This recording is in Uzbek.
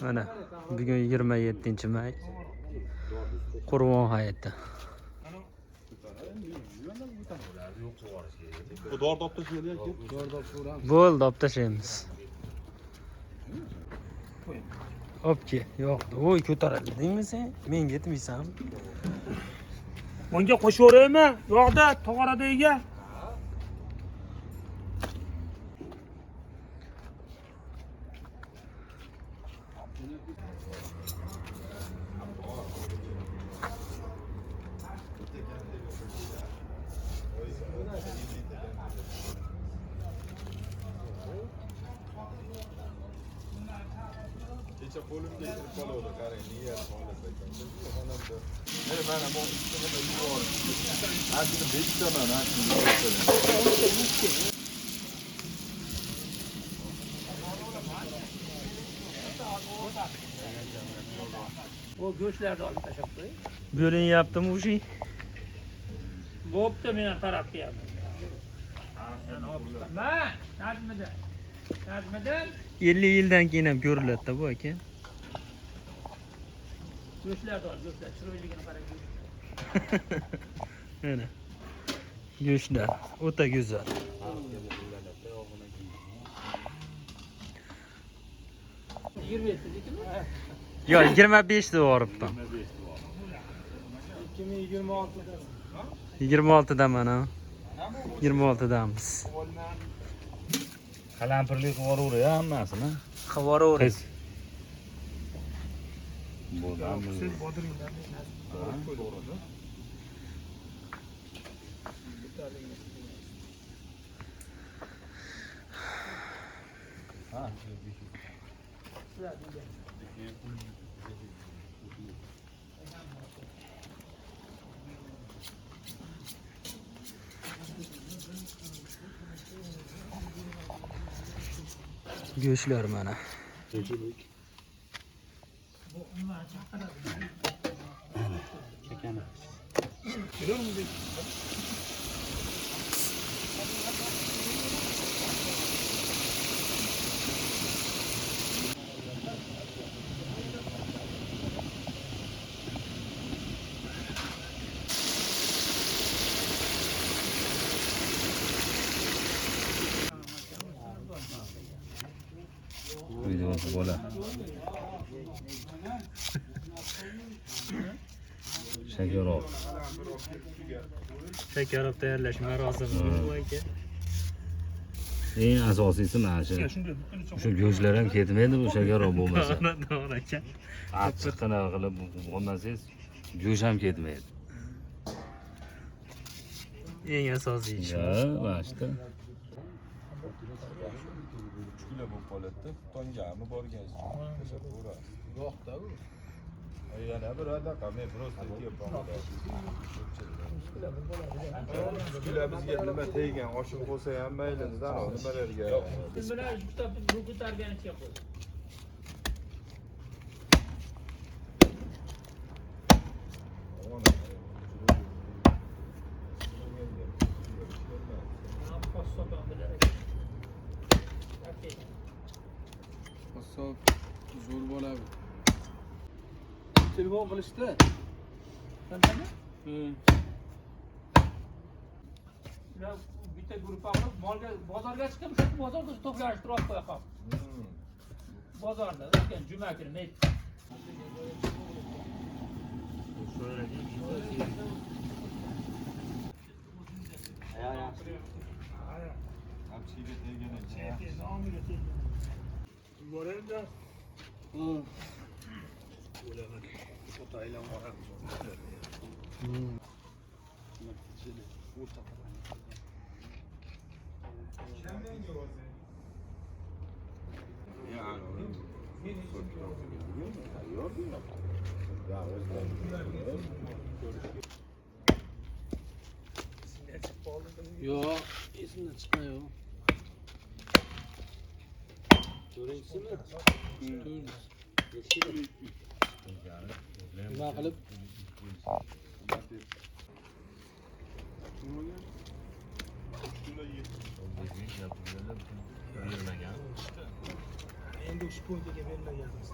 Mana bugun 27-may. Qurbon hayiti. Bo'ldi, olib tashlaymiz. Opke, yo'qdi. Voy, ko'tarildi deymi sen? Menga yetmaysan. Bunga qo'shaveraymi? Yo'qda, tog'oradagiga. O göçlerde alıp taşıktı. Bo'linyaptimi u şey? Bo'pti meni tarafga ham. Ma, Nazmiddin. 50 yildan keyin ham ko'riladi-da bu aka. Göçlerde al, göçler. Chiroyligini qarang. Mana. Go'shtlar o'ta go'zal. Yo, 25 da boribdi. 26 da mana. 26 damiz. Qalampirlik qilib ya hammasini. Qilib Siz bodringdan Go'shtlar mana. Videosi bola. Shakarov. Shakarov tayyorlash marosimi bu aka. Eng asosiysi mana shu. Shu go'shtlar ham ketmaydi bu shakarov bo'lmasa. To'g'ri aka. Achchiq qanaqa qilib bo'lmasangiz go'sht ham ketmaydi. Eng asosiy ish. Ya, mana shu. Kilo bo'lib qoladi-da. Tongami borgansiz. Yo'qda u. Yana bir adaqa men просто kelib Kilo bizga nima tegan, oshib bo'lsa ham mayli, nimalarga. Biz bilan bu ko'targanicha qo'y. Zo'r bo'ladi. Telefon qilishdi. Ular bitta guruh olib, molga bozorga chiqib, shu bozorda to'plashtirib qo'yaqam. Bozorda o'tgan juma kuni Hamchiga tegganicha. boranda. O'laman. Ota aylan boramiz. Yo'q, esimdan chiqmayo. To'rtinchisimi? Nima qilib? Endi ushbu poygaga berilmaganmiz.